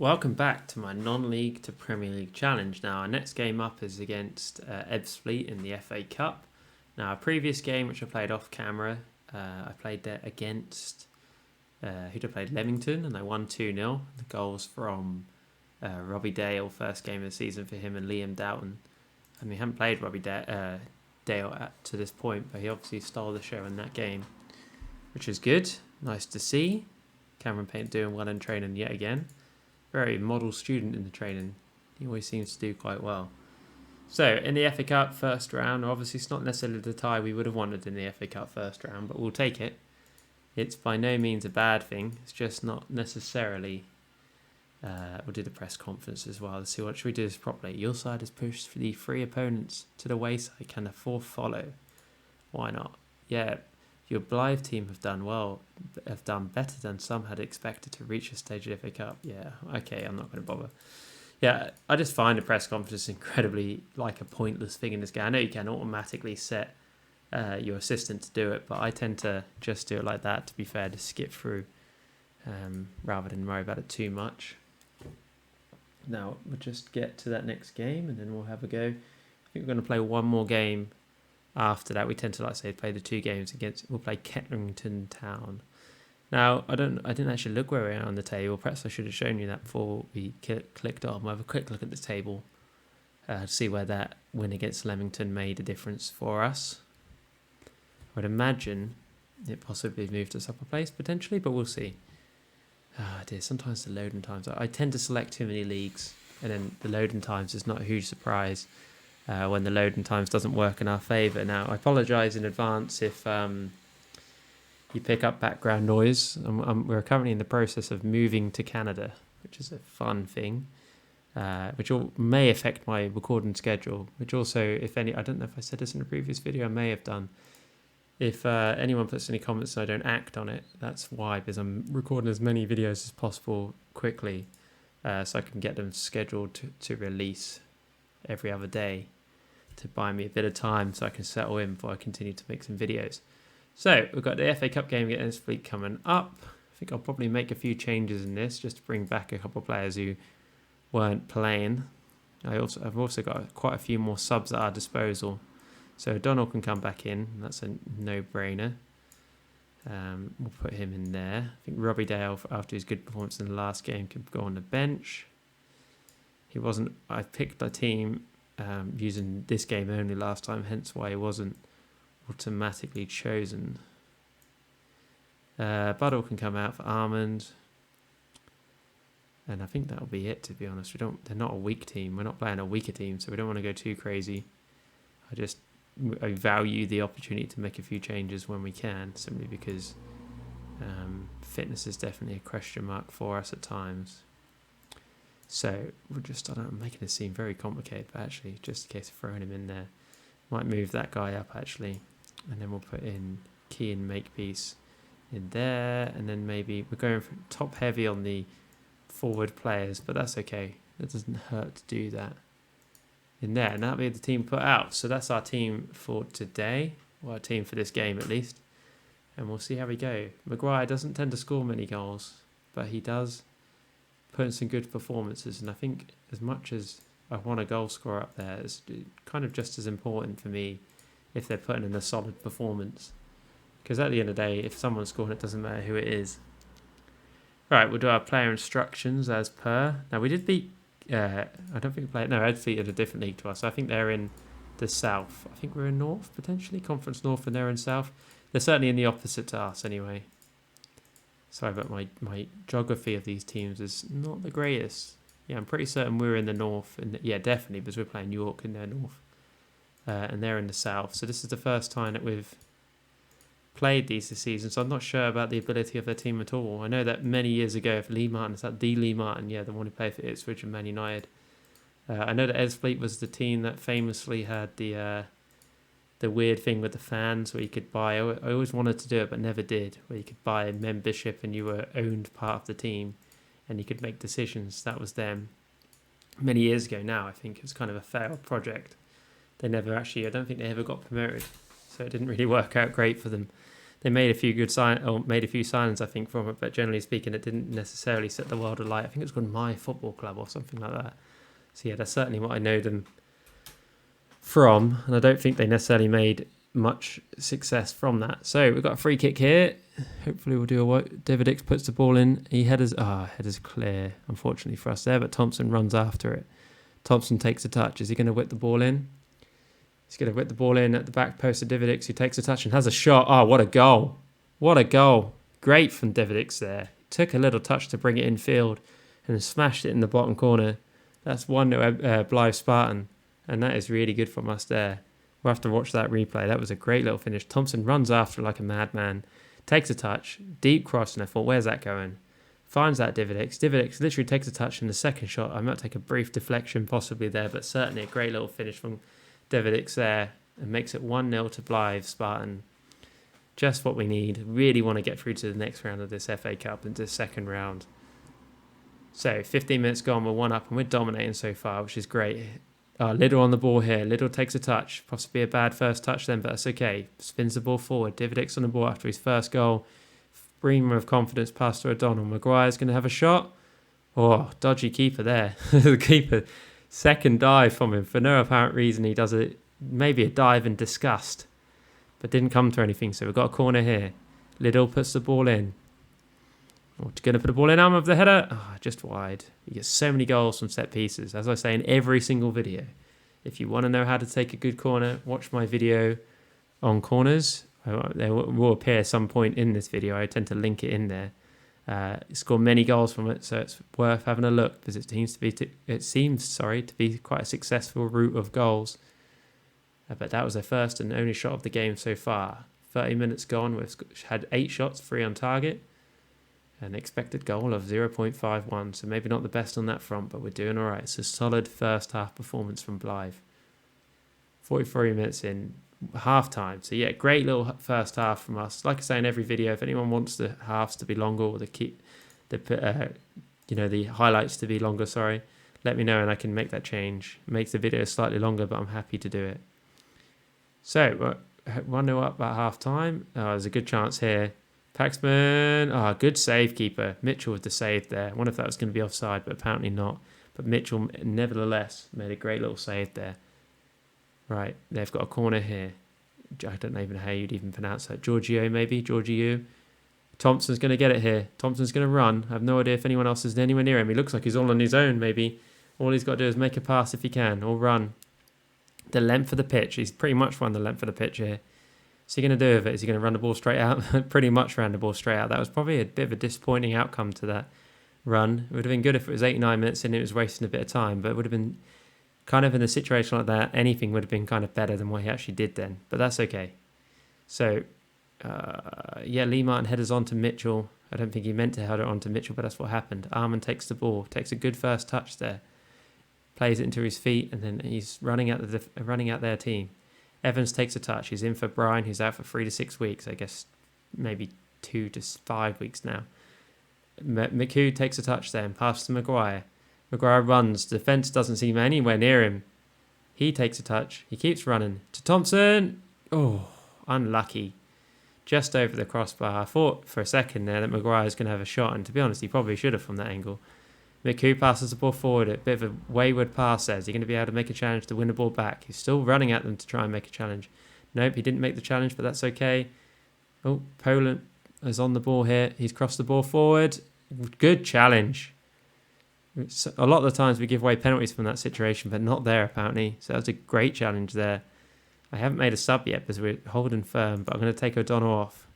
Welcome back to my non-league to Premier League challenge. Now, our next game up is against Fleet in the FA Cup. Now, our previous game, which I played off camera, I played there against who'd I played? Leamington, and I won 2-0. The goals from Robbie Dale, first game of the season for him, and Liam Doughton. And we haven't played Robbie Dale to this point, but he obviously stole the show in that game, which is good. Nice to see. Cameron Paint doing well in training yet again. Very model student in the training. He always seems to do quite well. So, in the FA Cup first round, obviously it's not necessarily the tie we would have wanted in the FA Cup first round, but we'll take it. It's by no means a bad thing. It's just not necessarily... we'll do the press conference as well. Let's see, what should we do this properly? Your side has pushed the 3 opponents to the wayside. Can the 4th follow? Why not? Yeah, your Blyth team have done well, have done better than some had expected to reach a stage of the FA Cup. Yeah, okay, I'm not going to bother. Yeah, I just find a press conference incredibly like a pointless thing in this game. I know you can automatically set your assistant to do it, but I tend to just do it like that, to be fair, to skip through rather than worry about it too much. Now, we'll just get to that next game and then we'll have a go. I think we're going to play one more game after that. We tend to, like I say, play the 2 games we'll play Kettlington Town. Now, I didn't actually look where we are on the table. Perhaps I should have shown you that before we clicked on. We'll have a quick look at the table to see where that win against Leamington made a difference for us. I would imagine it possibly moved us up a place potentially, but we'll see. Ah, dear, sometimes the loading times. I tend to select too many leagues, and then the loading times is not a huge surprise when the loading times doesn't work in our favour. Now, I apologise in advance if you pick up background noise. We're currently in the process of moving to Canada, which is a fun thing, which may affect my recording schedule, which also, if any, I don't know if I said this in a previous video, I may have done. If anyone puts any comments and I don't act on it, that's why, because I'm recording as many videos as possible quickly so I can get them scheduled to release every other day to buy me a bit of time so I can settle in before I continue to make some videos. So, we've got the FA Cup game against Fleet coming up. I think I'll probably make a few changes in this just to bring back a couple of players who weren't playing. I've also got quite a few more subs at our disposal. So Donald can come back in. That's a no-brainer. We'll put him in there. I think Robbie Dale, after his good performance in the last game, could go on the bench. I picked the team using this game only last time, hence why he wasn't automatically chosen. Buddle can come out for Armand. And I think that'll be it, to be honest. They're not a weak team. We're not playing a weaker team, so we don't want to go too crazy. I value the opportunity to make a few changes when we can, simply because fitness is definitely a question mark for us at times. So I'm making this seem very complicated, but actually, just in case of throwing him in there, might move that guy up actually, and then we'll put in Key and Makepeace in there, and then maybe we're going for top heavy on the forward players, but that's okay. It doesn't hurt to do that in there, and that'll be the team put out. So that's our team for today, or our team for this game at least, and we'll see how we go. Maguire doesn't tend to score many goals, but he does put in some good performances, and I think as much as I want a goal scorer up there, it's kind of just as important for me if they're putting in a solid performance, because at the end of the day, if someone's scoring, it doesn't matter who it is. Right, we'll do our player instructions as per. Now, we did beat I don't think we played. No, Edfleet are a different league to us. I think they're in the south. I think we're in north, potentially. Conference North, and they're in south. They're certainly in the opposite to us anyway. Sorry, but my geography of these teams is not the greatest. Yeah, I'm pretty certain we're in the north. Yeah, definitely, because we're playing York in their north. And they're in the south. So this is the first time that we've played these this season, so I'm not sure about the ability of their team at all. I know that many years ago, if Lee Martin, is that Lee Martin? Yeah, the one who played for Ipswich and Man United. I know that Edfleet was the team that famously had the weird thing with the fans where you could buy. I always wanted to do it, but never did. Where you could buy a membership and you were owned part of the team, and you could make decisions. That was them. Many years ago now, I think it was kind of a failed project. They never actually. I don't think they ever got promoted, so it didn't really work out great for them. They made a few made a few signings, I think, from it, but generally speaking, it didn't necessarily set the world alight. I think it was called My Football Club or something like that. So yeah, that's certainly what I know them from, and I don't think they necessarily made much success from that. So we've got a free kick here. Hopefully we'll do a what. Davidix puts the ball in. Headers clear, unfortunately for us there, but Thompson runs after it. Thompson takes a touch. Is he going to whip the ball in? He's going to whip the ball in at the back post of Davidix, who takes a touch and has a shot. Oh, what a goal. What a goal. Great from Davidix there. Took a little touch to bring it in field and smashed it in the bottom corner. That's 1-0 Blyth Spartan, and that is really good from us there. We'll have to watch that replay. That was a great little finish. Thompson runs after like a madman, takes a touch, deep cross, and I thought, where's that going? Finds that Davidix. Davidix literally takes a touch in the second shot. I might take a brief deflection possibly there, but certainly a great little finish from Davidix there, and makes it 1-0 to Blyth Spartan. Just what we need. Really want to get through to the next round of this FA Cup, into the second round. So 15 minutes gone, we're 1 up and we're dominating so far, which is great. Liddell on the ball here. Liddell takes a touch. Possibly a bad first touch then, but that's okay. Spins the ball forward. Davidix on the ball after his first goal. Bremer of confidence pass to O'Donnell. Maguire's going to have a shot. Oh, dodgy keeper there. The keeper. Second dive from him. For no apparent reason, he does maybe a dive in disgust, but didn't come to anything. So we've got a corner here. Liddell puts the ball in. Oh, going to put the ball in. Arm of the header. Oh, just wide. You get so many goals from set pieces. As I say in every single video, if you want to know how to take a good corner, watch my video on corners. They will appear some point in this video. I tend to link it in there. Scored many goals from it, so it's worth having a look, because it seems to be quite a successful route of goals. But that was their first and only shot of the game so far. 30 minutes gone. We've had 8 shots, 3 on target. An expected goal of 0.51, so maybe not the best on that front, but we're doing all right. It's a solid first half performance from Blyth. 43 minutes in, half time. So yeah, great little first half from us. Like I say in every video, if anyone wants the halves to be longer or the highlights to be longer, let me know and I can make that change. It makes the video slightly longer, but I'm happy to do it. So 1-0 up at half time. There's a good chance here. Paxman, good save, keeper. Mitchell with the save there. I wonder if that was going to be offside, but apparently not. But Mitchell, nevertheless, made a great little save there. Right, they've got a corner here. I don't know even how you'd even pronounce that. Giorgio, maybe? Giorgio. Thompson's going to get it here. Thompson's going to run. I have no idea if anyone else is anywhere near him. He looks like he's all on his own, maybe. All he's got to do is make a pass if he can, or run. The length of the pitch. He's pretty much run the length of the pitch here. What's he going to do with it? Is he going to run the ball straight out? Pretty much ran the ball straight out. That was probably a bit of a disappointing outcome to that run. It would have been good if it was 89 minutes and it was wasting a bit of time, but it would have been kind of in a situation like that, anything would have been kind of better than what he actually did then. But that's okay. So, Lee Martin headers on to Mitchell. I don't think he meant to head it on to Mitchell, but that's what happened. Arman takes the ball, takes a good first touch there, plays it into his feet, and then he's running out their team. Evans takes a touch. He's in for Brian, who's out for 3 to 6 weeks. I guess maybe 2 to 5 weeks now. McHugh takes a touch then, passes to Maguire. Maguire runs. Defence doesn't seem anywhere near him. He takes a touch. He keeps running. To Thompson. Oh, unlucky. Just over the crossbar. I thought for a second there that Maguire's going to have a shot, and to be honest, he probably should have from that angle. McHugh passes the ball forward. A bit of a wayward pass there. Is he going to be able to make a challenge to win the ball back? He's still running at them to try and make a challenge. Nope, he didn't make the challenge, but that's okay. Oh, Poland is on the ball here. He's crossed the ball forward. Good challenge. A lot of the times we give away penalties from that situation, but not there apparently. So that was a great challenge there. I haven't made a sub yet because we're holding firm, but I'm going to take O'Donnell off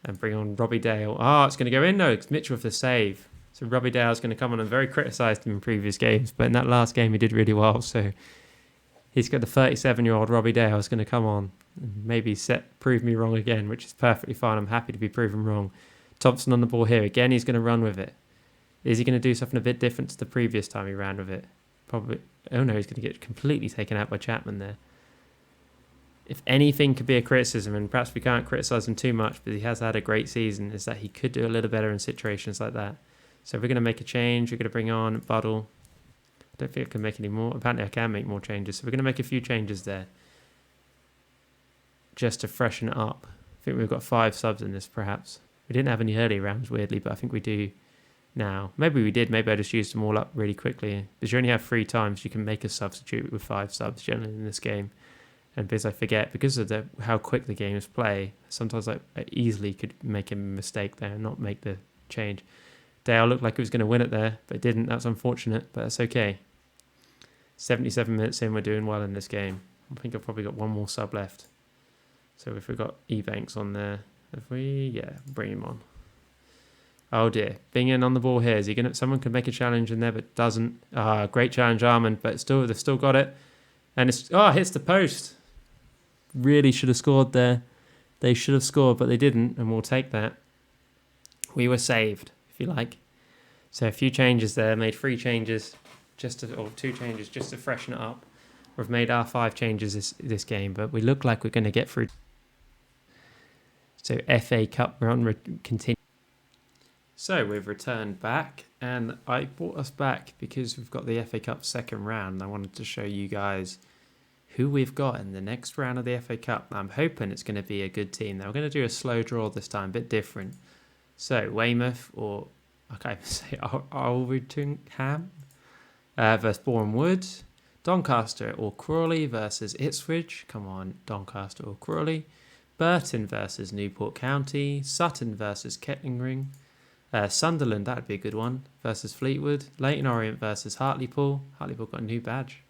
and bring on Robbie Dale. It's going to go in. No, it's Mitchell with the save. So Robbie Dale's going to come on, and very criticised him in previous games, but in that last game he did really well. So he's got the 37-year-old Robbie Dale's going to come on and maybe prove me wrong again, which is perfectly fine. I'm happy to be proven wrong. Thompson on the ball here. Again, he's going to run with it. Is he going to do something a bit different to the previous time he ran with it? Probably. Oh no, he's going to get completely taken out by Chapman there. If anything could be a criticism, and perhaps we can't criticise him too much, but he has had a great season, is that he could do a little better in situations like that. So we're going to make a change. We're going to bring on Buddle. I don't think I can make any more. Apparently I can make more changes. So we're going to make a few changes there, just to freshen it up. think we've got 5 subs in this, perhaps. We didn't have any early rounds, weirdly, but I think we do now. Maybe we did. Maybe I just used them all up really quickly. Because you only have 3 times you can make a substitute with 5 subs generally in this game. And because I forget, because of how quick the games play, sometimes I easily could make a mistake there and not make the change. Dale looked like he was going to win it there, but it didn't. That's unfortunate, but that's okay. 77 minutes in, we're doing well in this game. I think I've probably got 1 more sub left. So if we've got Ebanks on there, bring him on. Oh dear, Bingen on the ball here. Is he gonna? Someone could make a challenge in there, but doesn't. Great challenge, Armand, but they've still got it, and hits the post. Really should have scored there. They should have scored, but they didn't, and we'll take that. We were saved, if you like. So a few changes there. Made 3 changes, or 2 changes just to freshen it up. We've made our 5 changes this game, but we look like we're going to get through. So FA Cup run continue. So we've returned back, and I brought us back because we've got the FA Cup second round. I wanted to show you guys who we've got in the next round of the FA Cup. I'm hoping it's going to be a good team. Now we're going to do a slow draw this time, a bit different. So Weymouth Aldertingham versus Boreham Wood, Doncaster or Crawley versus Ipswich. Come on, Doncaster or Crawley. Burton versus Newport County, Sutton versus Kettering. Sunderland, that would be a good one, versus Fleetwood. Leyton Orient versus Hartlepool. Hartlepool got a new badge.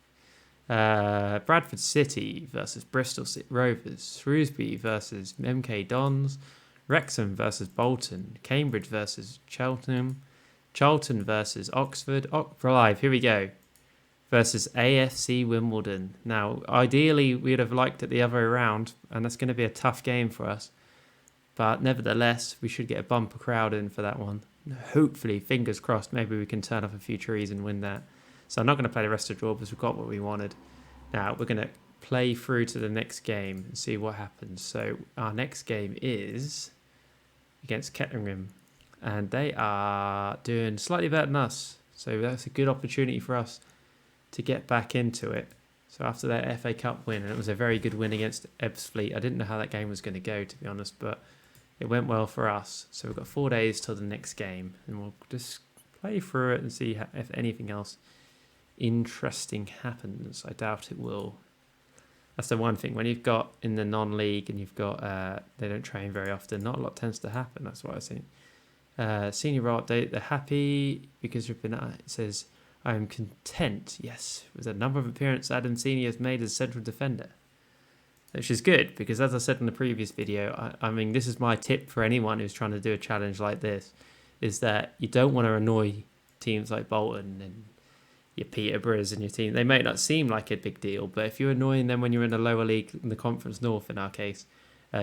Bradford City versus Bristol City Rovers. Shrewsbury versus MK Dons. Wrexham versus Bolton. Cambridge versus Cheltenham. Charlton versus Oxford. Blyth, here we go. Versus AFC Wimbledon. Now, ideally, we'd have liked it the other way around, and that's going to be a tough game for us. But nevertheless, we should get a bumper crowd in for that one. Hopefully, fingers crossed, maybe we can turn off a few trees and win that. So I'm not going to play the rest of the draw because we've got what we wanted. Now, we're going to play through to the next game and see what happens. So our next game is against Kettering. And they are doing slightly better than us. So that's a good opportunity for us to get back into it. So after that FA Cup win, and it was a very good win against Ebbsfleet. I didn't know how that game was going to go, to be honest, but it went well for us. So we've got 4 days till the next game, and we'll just play through it and see if anything else interesting happens. I doubt it will. That's the one thing. When you've got in the non-league and you've got they don't train very often, not a lot tends to happen. That's what I think. Senior role update. They're happy because you've been. It says, I am content, yes, with the number of appearances Adam Senior has made as central defender. Which is good, because as I said in the previous video, I mean, this is my tip for anyone who's trying to do a challenge like this, is that you don't want to annoy teams like Bolton and your Peterboroughs and your team. They may not seem like a big deal, but if you're annoying them when you're in the lower league, in the Conference North in our case,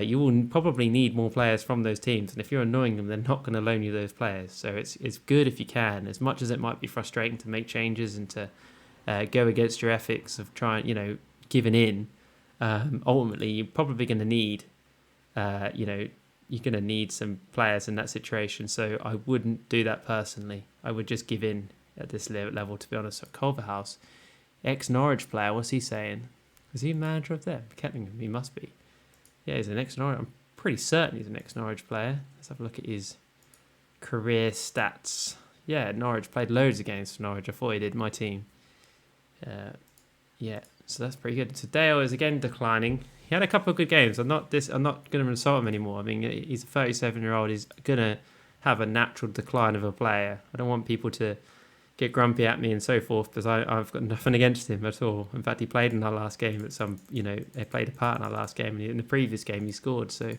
you will probably need more players from those teams. And if you're annoying them, they're not going to loan you those players. So it's good if you can, as much as it might be frustrating to make changes and to go against your ethics of trying, giving in. Ultimately, you're probably going to need, you're going to need some players in that situation. So I wouldn't do that personally. I would just give in at this level, to be honest. So Culverhouse, ex-Norwich player, what's he saying? Is he a manager of them? Kettering, he must be. Yeah, he's an ex-Norwich. I'm pretty certain he's an ex-Norwich player. Let's have a look at his career stats. Yeah, Norwich, played loads of games for Norwich. I thought he did, my team. Yeah, so that's pretty good. So Dale is again declining. He had a couple of good games. I'm not going to insult him anymore. I mean, he's a 37-year-old. He's going to have a natural decline of a player. I don't want people to get grumpy at me and so forth, because I've got nothing against him at all. In fact, he played in our last game they played a part in our last game. And in the previous game, he scored. So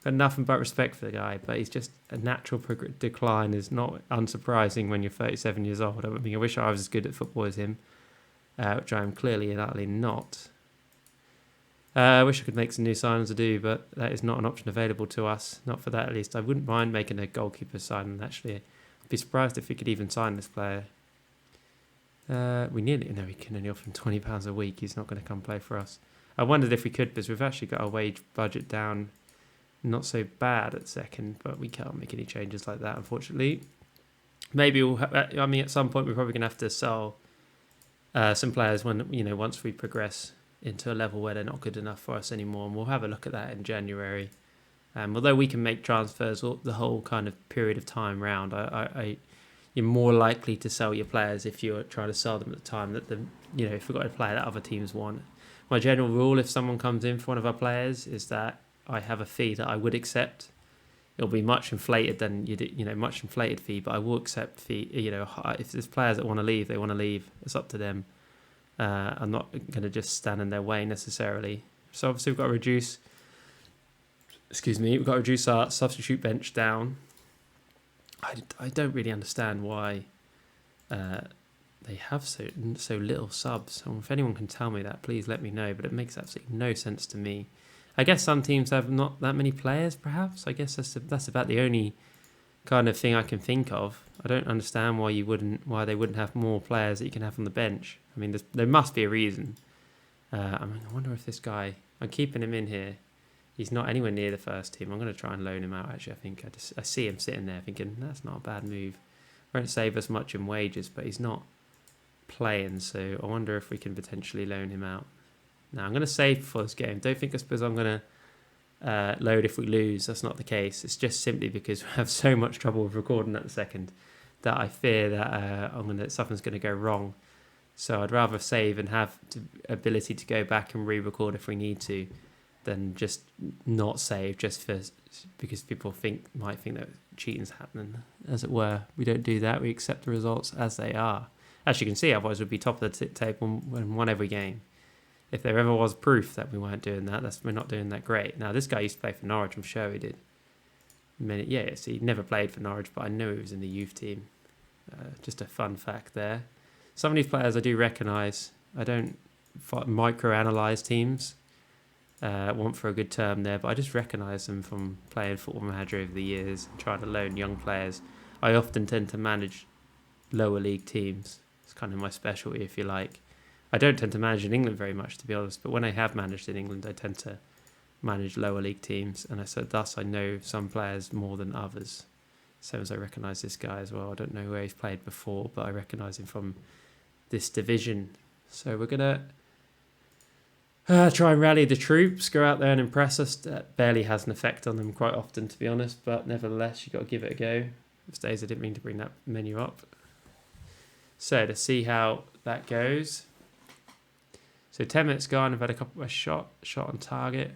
got nothing but respect for the guy. But he's just a natural decline is not unsurprising when you're 37 years old. I mean, I wish I was as good at football as him, which I am clearly and utterly not. I wish I could make some new signings to do, but that is not an option available to us. Not for that, at least. I wouldn't mind making a goalkeeper signing, actually. I'd be surprised if we could even sign this player. We can only offer him £20 a week. He's not going to come play for us. I wondered if we could, because we've actually got our wage budget down not so bad at second, but we can't make any changes like that, unfortunately. Maybe at some point we're probably going to have to sell some players once we progress into a level where they're not good enough for us anymore, and we'll have a look at that in January. Although we can make transfers the whole kind of period of time round, you're more likely to sell your players if you're trying to sell them at the time that if we've got a player that other teams want. My general rule, if someone comes in for one of our players, is that I have a fee that I would accept. It'll be much inflated than much inflated fee, but I will accept fee. If there's players that want to leave, they want to leave. It's up to them. I'm not going to just stand in their way necessarily. So obviously we've got to reduce. We've got to reduce our substitute bench down. I don't really understand why they have so little subs. And if anyone can tell me that, please let me know. But it makes absolutely no sense to me. I guess some teams have not that many players, perhaps. I guess that's about the only kind of thing I can think of. I don't understand why they wouldn't have more players that you can have on the bench. I mean, there must be a reason. I wonder if this guy. I'm keeping him in here. He's not anywhere near the first team. I'm going to try and loan him out, actually. I think I see him sitting there thinking, that's not a bad move. Won't save us much in wages, but he's not playing, so I wonder if we can potentially loan him out. Now, I'm going to save before this game. Don't think I suppose I'm going to load if we lose. That's not the case. It's just simply because we have so much trouble with recording at the second that I fear that something's going to go wrong. So I'd rather save and have the ability to go back and re-record if we need to, than just not save because people might think that cheating's happening, as it were. We don't do that. We accept the results as they are. As you can see, otherwise we'd be top of the table and won every game. If there ever was proof that we weren't doing that, we're not doing that great. Now, this guy used to play for Norwich. I'm sure he did. He never played for Norwich, but I know he was in the youth team. Just a fun fact there. Some of these players I do recognise. I don't micro-analyse teams. Want for a good term there, but I just recognise them from playing Football Manager over the years and trying to loan young players. I often tend to manage lower league teams. It's kind of my specialty, if you like. I don't tend to manage in England very much, to be honest, but when I have managed in England, I tend to manage lower league teams, and thus I know some players more than others. Same as I recognise this guy as well. I don't know where he's played before, but I recognise him from this division. So we're going to try and rally the troops, go out there and impress us. That barely has an effect on them quite often, to be honest, but nevertheless, you've got to give it a go. These days I didn't mean to bring that menu up. So to see how that goes. So 10 minutes gone, I've had a couple of shot on target.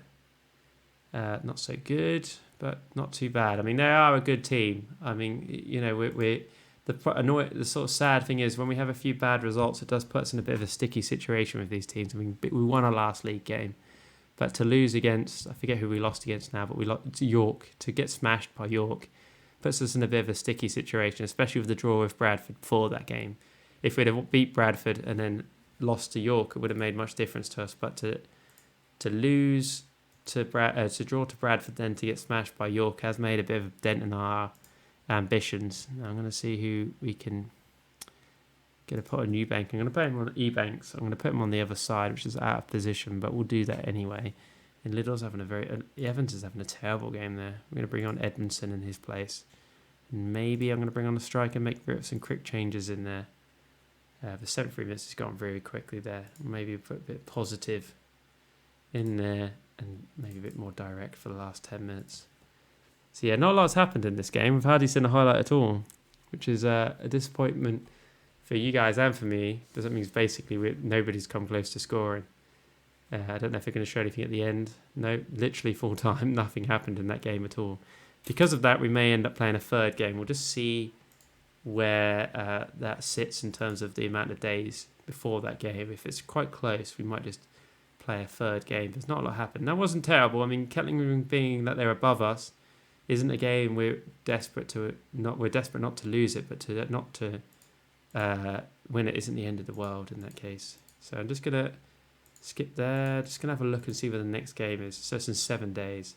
Not so good, but not too bad. I mean, they are a good team. I mean, the sort of sad thing is when we have a few bad results, it does put us in a bit of a sticky situation with these teams. I mean, we won our last league game, but to lose against, I forget who we lost against now, but we lost to York, to get smashed by York, puts us in a bit of a sticky situation, especially with the draw with Bradford for that game. If we'd have beat Bradford and then lost to York, it would have made much difference to us. But to lose to draw to Bradford, then to get smashed by York has made a bit of a dent in our ambitions. Now I'm going to see who we can get to put on Eubank. I'm going to put him on E-Banks. I'm going to put him on the other side, which is out of position, but we'll do that anyway. And Liddell's having Evans is having a terrible game there. I'm going to bring on Edmondson in his place. And maybe I'm going to bring on a striker and make some quick changes in there. The 73 minutes has gone very quickly there. Maybe put a bit positive in there and maybe a bit more direct for the last 10 minutes. So yeah, not a lot's happened in this game. We've hardly seen a highlight at all, which is a disappointment for you guys and for me. Because that means basically nobody's come close to scoring. I don't know if they're going to show anything at the end. No, literally full time. Nothing happened in that game at all. Because of that, we may end up playing a third game. We'll just see where that sits in terms of the amount of days before that game. If it's quite close, we might just play a third game. There's not a lot happened. That wasn't terrible. I mean, Kettering being that they're above us isn't a game we're desperate not to lose it, but not to win it isn't the end of the world in that case. So I'm just gonna skip there. Just gonna have a look and see where the next game is. So it's in 7 days.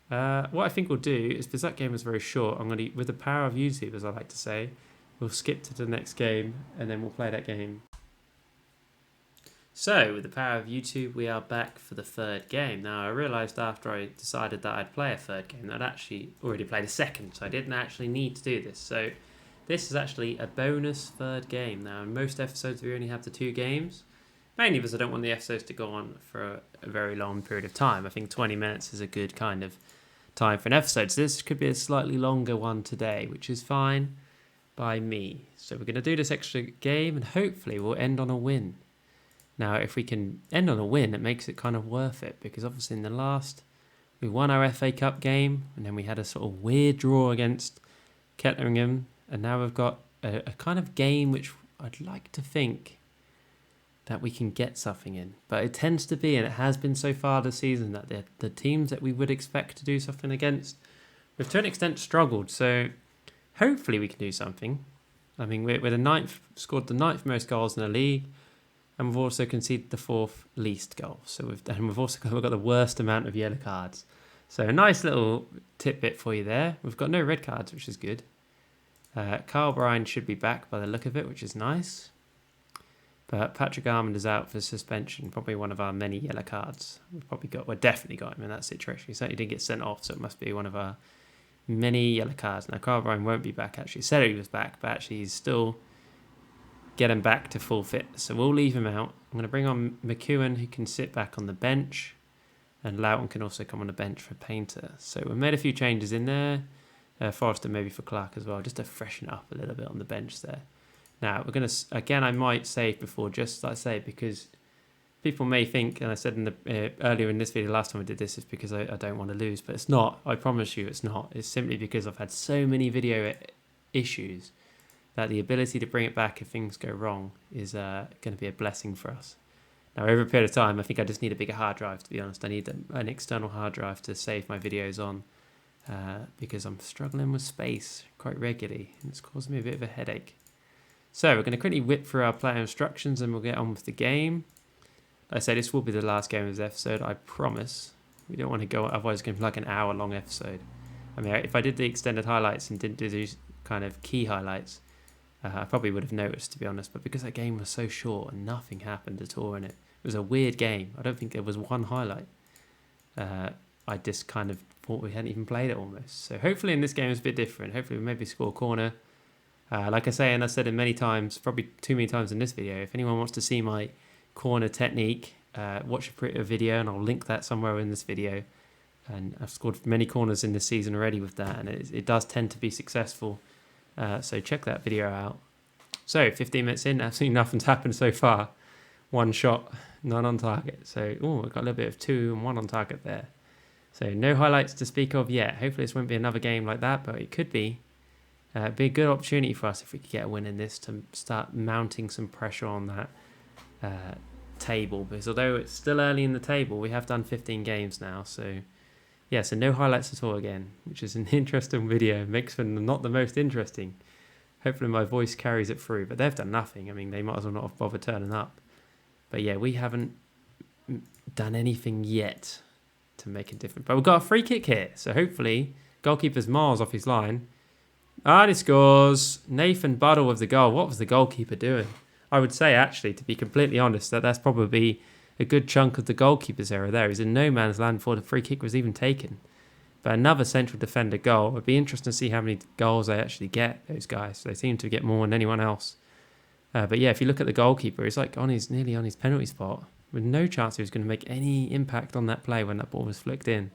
What I think we'll do is, because that game was very short, with the power of YouTube, as I like to say, we'll skip to the next game and then we'll play that game. So, with the power of YouTube, we are back for the third game. Now, I realised after I decided that I'd play a third game that I'd actually already played a second, so I didn't actually need to do this. So, this is actually a bonus third game. Now, in most episodes, we only have the 2 games, mainly because I don't want the episodes to go on for a very long period of time. I think 20 minutes is a good kind of time for an episode. So this could be a slightly longer one today, which is fine by me. So we're going to do this extra game and hopefully we'll end on a win. Now, if we can end on a win, it makes it kind of worth it, because obviously in the last, we won our FA Cup game and then we had a sort of weird draw against Ketteringham, and now we've got a kind of game which I'd like to think that we can get something in. But it tends to be, and it has been so far this season, that the teams that we would expect to do something against, we've to an extent struggled. So hopefully we can do something. I mean, we're scored the 9th most goals in the league, and we've also conceded the 4th least goals. So we've also got the worst amount of yellow cards. So a nice little tidbit for you there. We've got no red cards, which is good. Carl Bryan should be back by the look of it, which is nice. But Patrick Armand is out for suspension, probably one of our many yellow cards. We've definitely got him in that situation. He certainly didn't get sent off, so it must be one of our many yellow cards. Now, Carl Bryan won't be back, actually. He said he was back, but actually he's still getting back to full fit. So we'll leave him out. I'm going to bring on McEwen, who can sit back on the bench. And Loughton can also come on the bench for Painter. So we've made a few changes in there. Forrester maybe for Clark as well, just to freshen it up a little bit on the bench there. Now, we're going to, again, I might save before, just like I say, because people may think, and I said in the earlier in this video, last time I did this, is because I don't want to lose, but it's not. I promise you it's not. It's simply because I've had so many video issues that the ability to bring it back if things go wrong is going to be a blessing for us. Now, over a period of time, I think I just need a bigger hard drive, to be honest. I need an external hard drive to save my videos on, because I'm struggling with space quite regularly, and it's causing me a bit of a headache. So we're going to quickly whip through our player instructions and we'll get on with the game. Like I say, this will be the last game of this episode, I promise. We don't want to go, otherwise it's going to be like an hour-long episode. I mean, if I did the extended highlights and didn't do these kind of key highlights, I probably would have noticed, to be honest. But because that game was so short and nothing happened at all in it, it was a weird game. I don't think there was one highlight. I just kind of thought we hadn't even played it almost. So hopefully in this game it's a bit different. Hopefully we maybe score a corner. Like I say, and I said it many times, probably too many times in this video, if anyone wants to see my corner technique, watch a video and I'll link that somewhere in this video. And I've scored many corners in this season already with that, and it does tend to be successful. So check that video out. So 15 minutes in, absolutely nothing's happened so far. One shot, none on target. So we've got a little bit of 2 and 1 on target there. So no highlights to speak of yet. Hopefully this won't be another game like that, but it could be. It'd be a good opportunity for us if we could get a win in this to start mounting some pressure on that table. Because although it's still early in the table, we have done 15 games now. So yeah, so no highlights at all again, which is an interesting video. Makes for not the most interesting. Hopefully my voice carries it through, but they've done nothing. I mean, they might as well not have bothered turning up. But yeah, we haven't done anything yet to make a difference. But we've got a free kick here, so hopefully goalkeeper's miles off his line. And he scores. Nathan Buddle with the goal. What was the goalkeeper doing? I would say, actually, to be completely honest, that's probably a good chunk of the goalkeeper's error there. He's in no man's land before the free kick was even taken. But another central defender goal. It'd be interesting to see how many goals they actually get, those guys. They seem to get more than anyone else. But yeah, if you look at the goalkeeper, he's like nearly on his penalty spot, with no chance he was going to make any impact on that play when that ball was flicked in.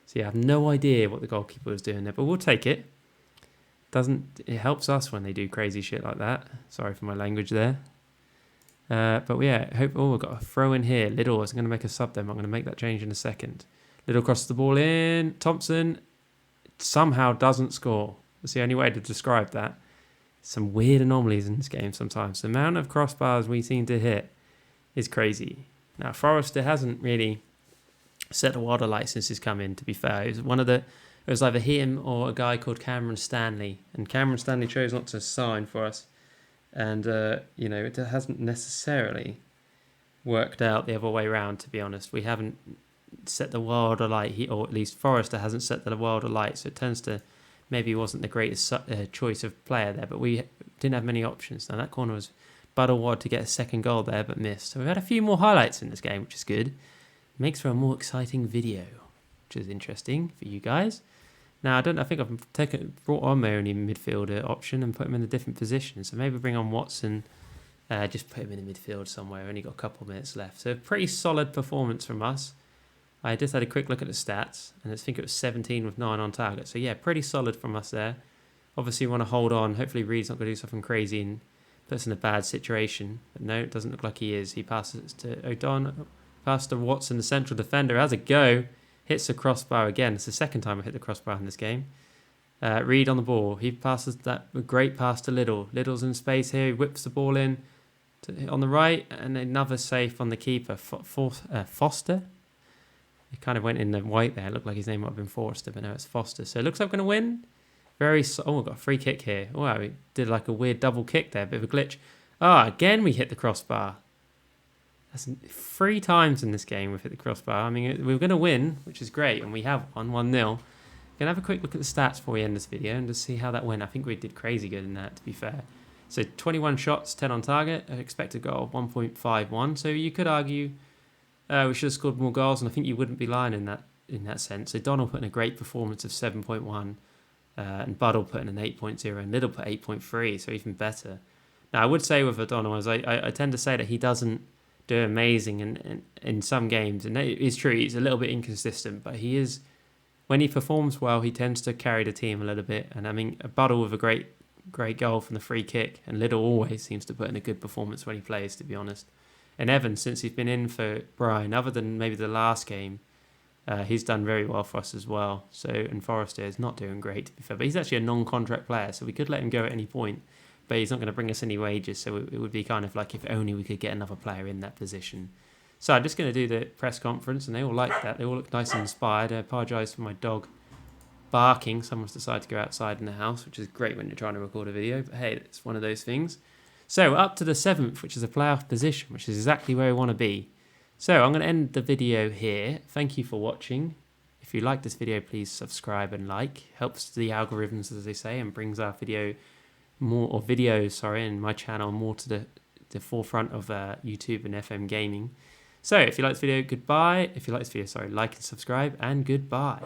So yeah, I have no idea what the goalkeeper was doing there, but we'll take it. It helps us when they do crazy shit like that. Sorry for my language there. But yeah, we've got a throw in here. Liddell is going to make a sub there. I'm going to make that change in a second. Liddell crosses the ball in. Thompson somehow doesn't score. That's the only way to describe that. Some weird anomalies in this game sometimes. The amount of crossbars we seem to hit is crazy. Now, Forrester hasn't really set the world alight since he's come in, to be fair. It was either him or a guy called Cameron Stanley. And Cameron Stanley chose not to sign for us. And, it hasn't necessarily worked out the other way around, to be honest. We haven't set the world alight, or at least Forrester hasn't set the world alight. So it tends to, maybe wasn't the greatest choice of player there. But we didn't have many options. Now, that corner was Butterwad to get a second goal there, but missed. So we've had a few more highlights in this game, which is good. Makes for a more exciting video, which is interesting for you guys. Now, I think I've brought on my only midfielder option and put him in a different position. So maybe bring on Watson, just put him in the midfield somewhere. Only got a couple of minutes left. So a pretty solid performance from us. I just had a quick look at the stats, and I think it was 17 with 9 on target. So yeah, pretty solid from us there. Obviously, we want to hold on. Hopefully, Reed's not going to do something crazy and put us in a bad situation. But no, it doesn't look like he is. He passes to O'Donnell, passes to Watson, the central defender. Has a go. Hits the crossbar again. It's the second time I hit the crossbar in this game. Reed on the ball. He passes that great pass to Liddle. Liddle's in space here. He whips the ball in on the right. And another safe on the keeper. Foster. He kind of went in the white there. It looked like his name might have been Forrester, but no, it's Foster. So it looks like we're going to win. We've got a free kick here. Wow, we did like a weird double kick there. Bit of a glitch. Again we hit the crossbar. That's 3 times in this game we've hit the crossbar. I mean, we were going to win, which is great, and we have won 1-0. Going to have a quick look at the stats before we end this video and just see how that went. I think we did crazy good in that, to be fair. So 21 shots, 10 on target. Expected goal of 1.51. So you could argue we should have scored more goals, and I think you wouldn't be lying in that sense. So Donald put in a great performance of 7.1. And Buddle put in an 8.0 and Liddle put 8.3, so even better. Now, I would say with O'Donnell, as I tend to say that he doesn't do amazing in some games, and it is true, he's a little bit inconsistent, but he is, when he performs well, he tends to carry the team a little bit. And I mean, Buddle with a great goal from the free kick, and Liddle always seems to put in a good performance when he plays, to be honest. And Evans, since he's been in for Brian, other than maybe the last game, he's done very well for us as well. So, and Forrester is not doing great, to be fair. But he's actually a non-contract player, so we could let him go at any point. But he's not going to bring us any wages, so it would be kind of like if only we could get another player in that position. So I'm just going to do the press conference, and they all like that. They all look nice and inspired. I apologise for my dog barking. Someone's decided to go outside in the house, which is great when you're trying to record a video. But hey, it's one of those things. So up to the 7th, which is a playoff position, which is exactly where we want to be. So I'm going to end the video here. Thank you for watching. If you like this video, please subscribe and like. Helps the algorithms, as they say, and brings our videos, and my channel more to the forefront of YouTube and FM gaming. So if you like this video, goodbye. If you like this video, like and subscribe, and goodbye.